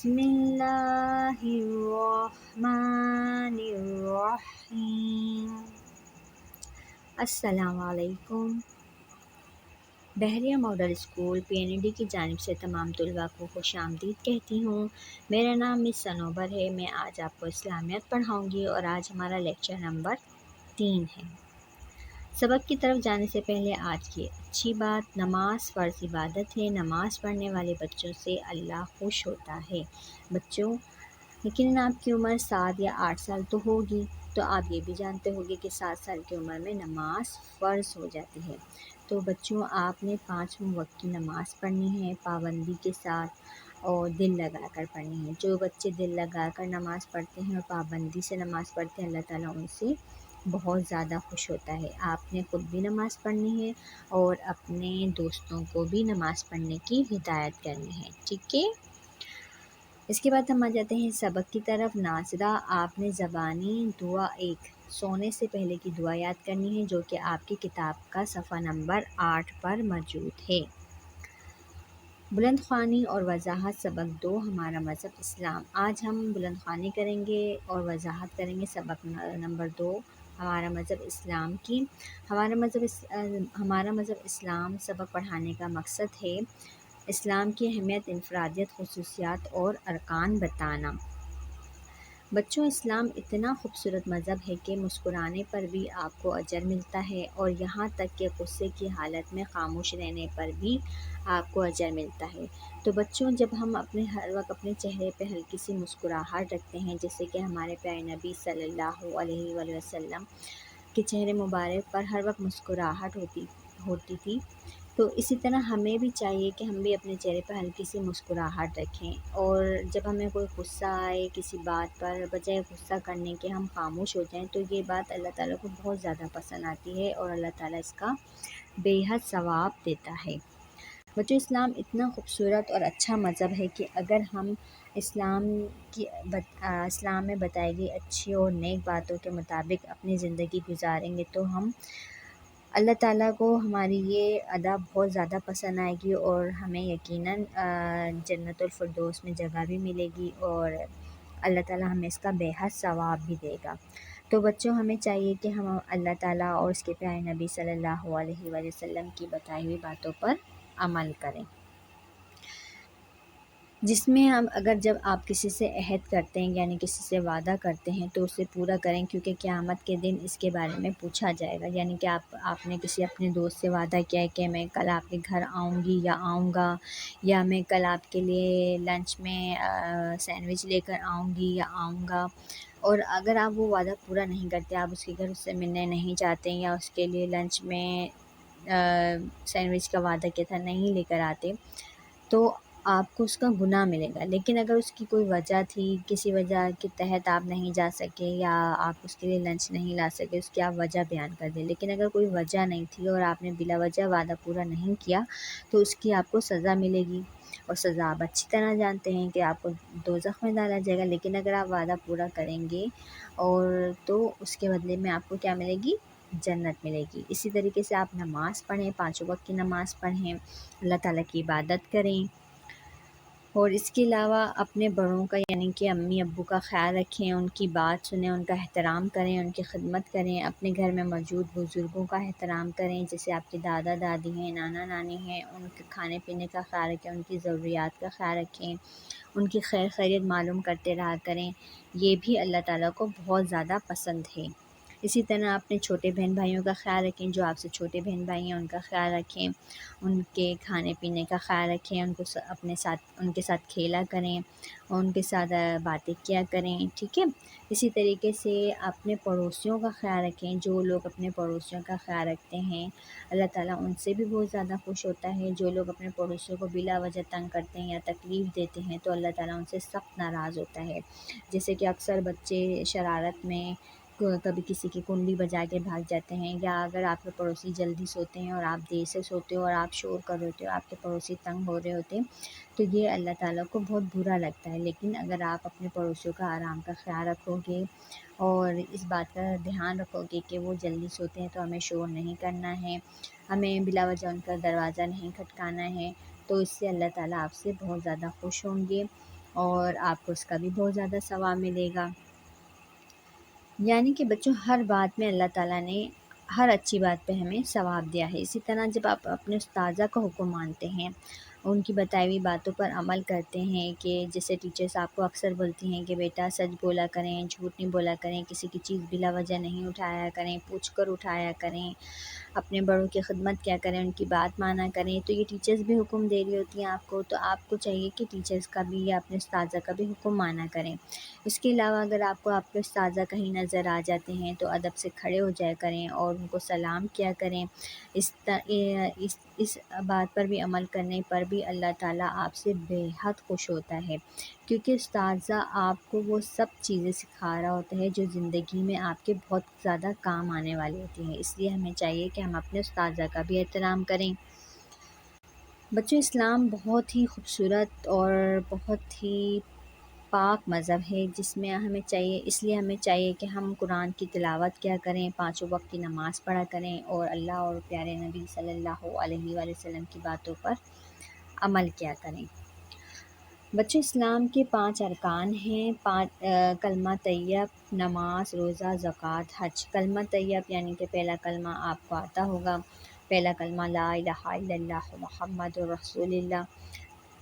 بسم اللہ الرحمن الرحیم۔ السلام علیکم۔ بحریہ ماڈل اسکول PNAD کی جانب سے تمام طلباء کو خوش آمدید کہتی ہوں۔ میرا نام مس صنوبر ہے۔ میں آج آپ کو اسلامیات پڑھاؤں گی اور آج ہمارا لیکچر نمبر 3 ہے۔ سبق کی طرف جانے سے پہلے آج کی اچھی بات، نماز فرض عبادت ہے۔ نماز پڑھنے والے بچوں سے اللہ خوش ہوتا ہے۔ بچوں، یقیناً آپ کی عمر 7 یا 8 سال تو ہوگی، تو آپ یہ بھی جانتے ہوگے کہ 7 سال کی عمر میں نماز فرض ہو جاتی ہے۔ تو بچوں، آپ نے 5 وقت کی نماز پڑھنی ہے پابندی کے ساتھ اور دل لگا کر پڑھنی ہے۔ جو بچے دل لگا کر نماز پڑھتے ہیں اور پابندی سے نماز پڑھتے ہیں، اللہ تعالیٰ ان سے بہت زیادہ خوش ہوتا ہے۔ آپ نے خود بھی نماز پڑھنی ہے اور اپنے دوستوں کو بھی نماز پڑھنے کی ہدایت کرنی ہے، ٹھیک ہے؟ اس کے بعد ہم آ جاتے ہیں سبق کی طرف۔ ناظرہ، آپ نے زبانی دعا سونے سے پہلے کی دعا یاد کرنی ہے، جو کہ آپ کی کتاب کا صفحہ نمبر 8 پر موجود ہے۔ بلند خوانی اور وضاحت سبق 2، ہمارا مذہب اسلام۔ آج ہم بلند خوانی کریں گے اور وضاحت کریں گے سبق نمبر 2، ہمارا مذہب اسلام کی۔ ہمارا مذہب اسلام سبق پڑھانے کا مقصد ہے اسلام کی اہمیت، انفرادیت، خصوصیات اور ارکان بتانا۔ بچوں، اسلام اتنا خوبصورت مذہب ہے کہ مسکرانے پر بھی آپ کو اجر ملتا ہے اور یہاں تک کہ غصے کی حالت میں خاموش رہنے پر بھی آپ کو اجر ملتا ہے۔ تو بچوں، جب ہم ہر وقت اپنے چہرے پہ ہلکی سی مسکراہٹ رکھتے ہیں، جیسے کہ ہمارے پیارے نبی صلی اللہ علیہ وآلہ وسلم کے چہرے مبارک پر ہر وقت مسکراہٹ ہوتی تھی، تو اسی طرح ہمیں بھی چاہیے کہ ہم بھی اپنے چہرے پر ہلکی سی مسکراہٹ رکھیں، اور جب ہمیں کوئی غصہ آئے کسی بات پر، بجائے غصہ کرنے کے ہم خاموش ہو جائیں، تو یہ بات اللہ تعالیٰ کو بہت زیادہ پسند آتی ہے اور اللہ تعالیٰ اس کا بے حد ثواب دیتا ہے۔ بچوں، اسلام اتنا خوبصورت اور اچھا مذہب ہے کہ اگر ہم اسلام میں بتائی گئی اچھی اور نیک باتوں کے مطابق اپنی زندگی گزاریں گے تو اللہ تعالیٰ کو ہماری یہ ادا بہت زیادہ پسند آئے گی اور ہمیں یقیناً جنت الفردوس میں جگہ بھی ملے گی اور اللہ تعالیٰ ہمیں اس کا بے حد ثواب بھی دے گا۔ تو بچوں، ہمیں چاہیے کہ ہم اللہ تعالیٰ اور اس کے پیارے نبی صلی اللہ علیہ وآلہ وسلم کی بتائی ہوئی باتوں پر عمل کریں، جس میں جب آپ کسی سے عہد کرتے ہیں، یعنی کسی سے وعدہ کرتے ہیں، تو اسے پورا کریں، کیونکہ قیامت کے دن اس کے بارے میں پوچھا جائے گا۔ یعنی کہ آپ نے کسی اپنے دوست سے وعدہ کیا ہے کہ میں کل آپ کے گھر آؤں گی یا آؤں گا، یا میں کل آپ کے لیے لنچ میں سینڈوچ لے کر آؤں گی یا آؤں گا، اور اگر آپ وہ وعدہ پورا نہیں کرتے، آپ اس کے گھر اس سے ملنے نہیں جاتے یا اس کے لیے لنچ میں سینڈوچ کا وعدہ کیا تھا نہیں لے کر آتے، تو آپ کو اس کا گناہ ملے گا۔ لیکن اگر اس کی کوئی وجہ تھی، کسی وجہ کے تحت آپ نہیں جا سکے یا آپ اس کے لیے لنچ نہیں لا سکے، اس کی آپ وجہ بیان کر دیں۔ لیکن اگر کوئی وجہ نہیں تھی اور آپ نے بلا وجہ وعدہ پورا نہیں کیا، تو اس کی آپ کو سزا ملے گی، اور سزا آپ اچھی طرح جانتے ہیں کہ آپ کو دوزخ میں ڈالا جائے گا۔ لیکن اگر آپ وعدہ پورا کریں گے تو اس کے بدلے میں آپ کو کیا ملے گی؟ جنت ملے گی۔ اسی طریقے سے آپ نماز پڑھیں، 5 وقت کی نماز پڑھیں، اللہ تعالیٰ کی عبادت کریں، اور اس کے علاوہ اپنے بڑوں کا یعنی کہ امی ابو کا خیال رکھیں، ان کی بات سنیں، ان کا احترام کریں، ان کی خدمت کریں، اپنے گھر میں موجود بزرگوں کا احترام کریں، جیسے آپ کے دادا دادی ہیں، نانا نانی ہیں، ان کے کھانے پینے کا خیال رکھیں، ان کی ضروریات کا خیال رکھیں، ان کی خیریت معلوم کرتے رہا کریں، یہ بھی اللہ تعالیٰ کو بہت زیادہ پسند ہے۔ اسی طرح اپنے چھوٹے بہن بھائیوں کا خیال رکھیں، جو آپ سے چھوٹے بہن بھائی ہیں ان کا خیال رکھیں، ان کے کھانے پینے کا خیال رکھیں، ان کے ساتھ کھیلا کریں، اور ان کے ساتھ باتیں کیا کریں، ٹھیک ہے؟ اسی طریقے سے اپنے پڑوسیوں کا خیال رکھیں، جو لوگ اپنے پڑوسیوں کا خیال رکھتے ہیں اللہ تعالیٰ ان سے بھی بہت زیادہ خوش ہوتا ہے۔ جو لوگ اپنے پڑوسیوں کو بلا وجہ تنگ کرتے ہیں یا تکلیف دیتے ہیں تو اللہ تعالیٰ ان سے سخت ناراض ہوتا ہے۔ جیسے کہ اکثر بچے شرارت میں کبھی کسی کی کنڈی بجا کے بھاگ جاتے ہیں، یا اگر آپ کے پڑوسی جلدی سوتے ہیں اور آپ دیر سے سوتے ہو اور آپ شور کر رہے ہوتے ہو، آپ کے پڑوسی تنگ ہو رہے ہوتے ہیں، تو یہ اللہ تعالیٰ کو بہت برا لگتا ہے۔ لیکن اگر آپ اپنے پڑوسیوں کا آرام کا خیال رکھو گے اور اس بات کا دھیان رکھو گے کہ وہ جلدی سوتے ہیں تو ہمیں شور نہیں کرنا ہے، ہمیں بلا وجہ ان کا دروازہ نہیں کھٹکانا ہے، تو اس سے اللہ تعالیٰ آپ سے بہت زیادہ خوش ہوں گے اور آپ کو اس کا بھی بہت زیادہ ثواب ملے گا۔ یعنی کہ بچوں، ہر بات میں اللہ تعالیٰ نے ہر اچھی بات پہ ہمیں ثواب دیا ہے۔ اسی طرح جب آپ اپنے استاذہ کا حکم مانتے ہیں، ان کی بتائی ہوئی باتوں پر عمل کرتے ہیں، کہ جیسے ٹیچرس آپ کو اکثر بولتی ہیں کہ بیٹا سچ بولا کریں، جھوٹ نہیں بولا کریں، کسی کی چیز بلا وجہ نہیں اٹھایا کریں، پوچھ کر اٹھایا کریں، اپنے بڑوں کی خدمت کیا کریں، ان کی بات مانا کریں، تو یہ ٹیچرز بھی حکم دے رہی ہوتی ہیں آپ کو، تو آپ کو چاہیے کہ ٹیچرز کا بھی یا اپنے استاذہ کا بھی حکم مانا کریں۔ اس کے علاوہ اگر آپ کو آپ کے استاذہ کہیں نظر آ جاتے ہیں تو ادب سے کھڑے ہو جایا کریں اور ان کو سلام کیا کریں۔ اس بات پر بھی عمل کرنے پر بھی اللہ تعالیٰ آپ سے بے حد خوش ہوتا ہے، کیونکہ استاذہ آپ کو وہ سب چیزیں سکھا رہا ہوتا ہے جو زندگی میں آپ کے بہت زیادہ کام آنے والی ہوتی ہیں۔ اس لیے ہمیں چاہیے کہ ہم اپنے استاذہ کا بھی احترام کریں۔ بچوں، اسلام بہت ہی خوبصورت اور بہت ہی پاک مذہب ہے، جس میں اس لیے ہمیں چاہیے کہ ہم قرآن کی تلاوت کیا کریں، 5 وقت کی نماز پڑھا کریں، اور اللہ اور پیارے نبی صلی اللہ علیہ وآلہ وسلم کی باتوں پر عمل کیا کریں۔ بچوں، اسلام کے 5 ارکان ہیں، کلمہ طیب، نماز، روزہ، زکوٰۃ، حج۔ کلمہ طیب یعنی کہ پہلا کلمہ آپ کو آتا ہوگا، پہلا کلمہ لا الہ الا اللہ محمد رسول اللہ۔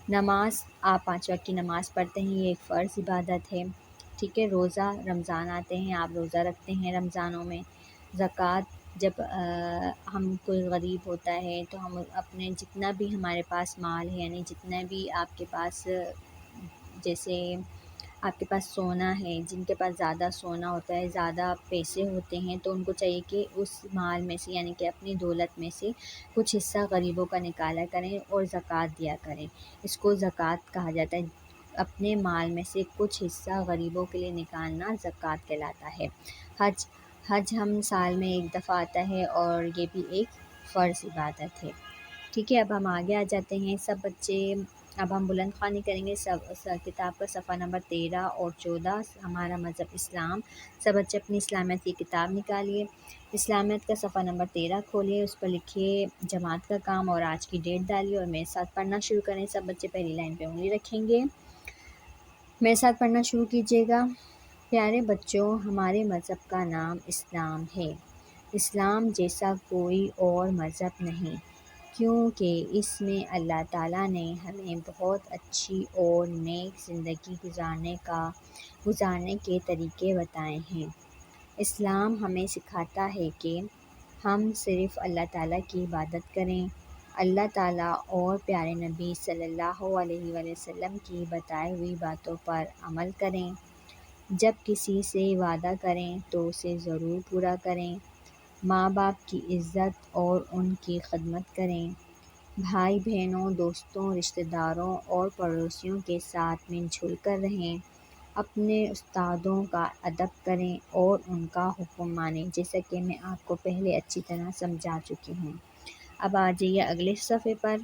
نماز، آپ 5 وقت کی نماز پڑھتے ہیں، یہ ایک فرض عبادت ہے، ٹھیک ہے۔ روزہ، رمضان آتے ہیں، آپ روزہ رکھتے ہیں رمضانوں میں۔ زکوٰۃ، جب ہم کوئی غریب ہوتا ہے تو ہم اپنے جتنا بھی ہمارے پاس مال ہے، یعنی جتنا بھی آپ کے پاس، جیسے آپ کے پاس سونا ہے، جن کے پاس زیادہ سونا ہوتا ہے، زیادہ پیسے ہوتے ہیں، تو ان کو چاہیے کہ اس مال میں سے، یعنی کہ اپنی دولت میں سے کچھ حصہ غریبوں کا نکالا کریں اور زکوٰۃ دیا کریں۔ اس کو زکوٰۃ کہا جاتا ہے، اپنے مال میں سے کچھ حصہ غریبوں کے لیے نکالنا زکوٰۃ کہلاتا ہے۔ حج ہم سال میں ایک دفعہ آتا ہے اور یہ بھی ایک فرض عبادت ہے، ٹھیک ہے۔ اب ہم آگے آ جاتے ہیں، سب بچے، اب ہم بلند خوانی کریں گے، کتاب کا صفحہ نمبر 13 اور 14، ہمارا مذہب اسلام۔ سب بچے اپنی اسلامیت کی کتاب نکالیے، اسلامیت کا صفحہ نمبر 13 کھولیے، اس پر لکھیے جماعت کا کام اور آج کی ڈیٹ ڈالیے اور میرے ساتھ پڑھنا شروع کریں۔ سب بچے پہلی لائن پہ انگلی رکھیں گے، میرے ساتھ پڑھنا شروع کیجیے گا۔ پیارے بچوں، ہمارے مذہب کا نام اسلام ہے۔ اسلام جیسا کوئی اور مذہب نہیں، کیونکہ اس میں اللہ تعالیٰ نے ہمیں بہت اچھی اور نیک زندگی گزارنے کے طریقے بتائے ہیں۔ اسلام ہمیں سکھاتا ہے کہ ہم صرف اللہ تعالیٰ کی عبادت کریں، اللہ تعالیٰ اور پیارے نبی صلی اللہ علیہ وآلہ وسلم کی بتائی ہوئی باتوں پر عمل کریں، جب کسی سے وعدہ کریں تو اسے ضرور پورا کریں، ماں باپ کی عزت اور ان کی خدمت کریں، بھائی بہنوں، دوستوں، رشتہ داروں اور پڑوسیوں کے ساتھ مل جل کر رہیں، اپنے استادوں کا ادب کریں اور ان کا حکم مانیں، جیسا کہ میں آپ کو پہلے اچھی طرح سمجھا چکی ہوں۔ اب آ جائیے اگلے صفحے پر۔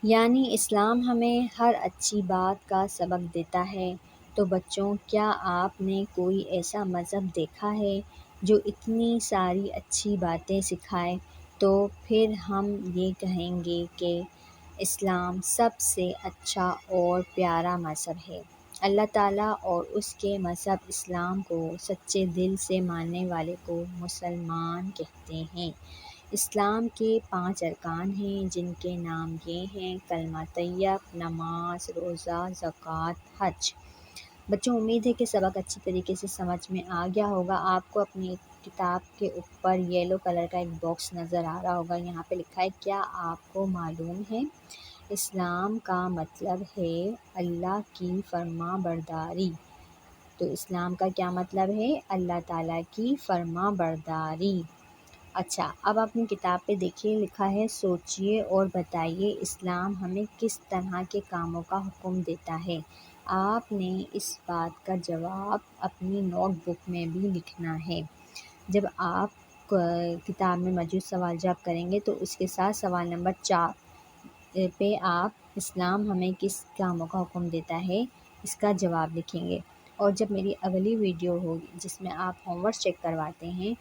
یعنی اسلام ہمیں ہر اچھی بات کا سبق دیتا ہے۔ تو بچوں، کیا آپ نے کوئی ایسا مذہب دیکھا ہے جو اتنی ساری اچھی باتیں سکھائے؟ تو پھر ہم یہ کہیں گے کہ اسلام سب سے اچھا اور پیارا مذہب ہے۔ اللہ تعالیٰ اور اس کے مذہب اسلام کو سچے دل سے ماننے والے کو مسلمان کہتے ہیں۔ اسلام کے 5 ارکان ہیں، جن کے نام یہ ہیں: کلمہ طیب، نماز، روزہ، زکوٰۃ، حج۔ بچوں، امید ہے کہ سبق اچھی طریقے سے سمجھ میں آ گیا ہوگا۔ آپ کو اپنی کتاب کے اوپر یلو کلر کا ایک باکس نظر آ رہا ہوگا، یہاں پہ لکھا ہے کیا آپ کو معلوم ہے؟ اسلام کا مطلب ہے اللہ کی فرما برداری۔ تو اسلام کا کیا مطلب ہے؟ اللہ تعالیٰ کی فرما برداری۔ اچھا، اب اپنی کتاب پہ دیکھیے، لکھا ہے سوچئے اور بتائیے اسلام ہمیں کس طرح کے کاموں کا حکم دیتا ہے۔ آپ نے اس بات کا جواب اپنی نوٹ بک میں بھی لکھنا ہے۔ جب آپ کتاب میں موجود سوال جواب کریں گے تو اس کے ساتھ سوال نمبر 4 پہ آپ اسلام ہمیں کس کاموں کا حکم دیتا ہے اس کا جواب لکھیں گے۔ اور جب میری اگلی ویڈیو ہوگی جس میں آپ ہوم ورک چیک کرواتے ہیں،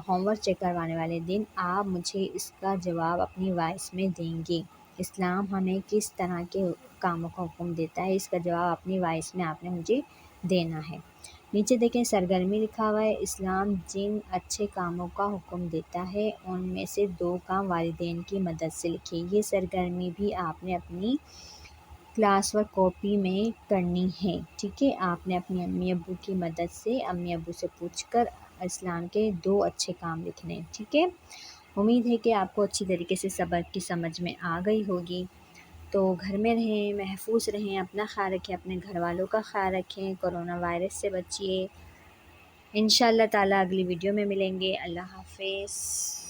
ہوم ورک چیک کروانے والے دن آپ مجھے اس کا جواب اپنی وائس میں دیں گے۔ اسلام ہمیں کس طرح کے کاموں کا حکم دیتا ہے، اس کا جواب اپنی وائس میں آپ نے مجھے دینا ہے۔ نیچے دیکھیں سرگرمی لکھا ہوا ہے، اسلام جن اچھے کاموں کا حکم دیتا ہے ان میں سے 2 کام والدین کی مدد سے لکھیں۔ یہ سرگرمی بھی آپ نے اپنی کلاس ورک کاپی میں کرنی ہے، ٹھیک ہے۔ آپ نے اپنی امی ابو کی مدد سے، امی ابو سے پوچھ کر اسلام کے 2 اچھے کام لکھنے ہیں، ٹھیک ہے۔ امید ہے کہ آپ کو اچھی طریقے سے سبق کی سمجھ میں آ گئی ہوگی۔ تو گھر میں رہیں، محفوظ رہیں، اپنا خیال رکھیں، اپنے گھر والوں کا خیال رکھیں، کرونا وائرس سے بچیے۔ انشاءاللہ تعالیٰ اگلی ویڈیو میں ملیں گے۔ اللہ حافظ۔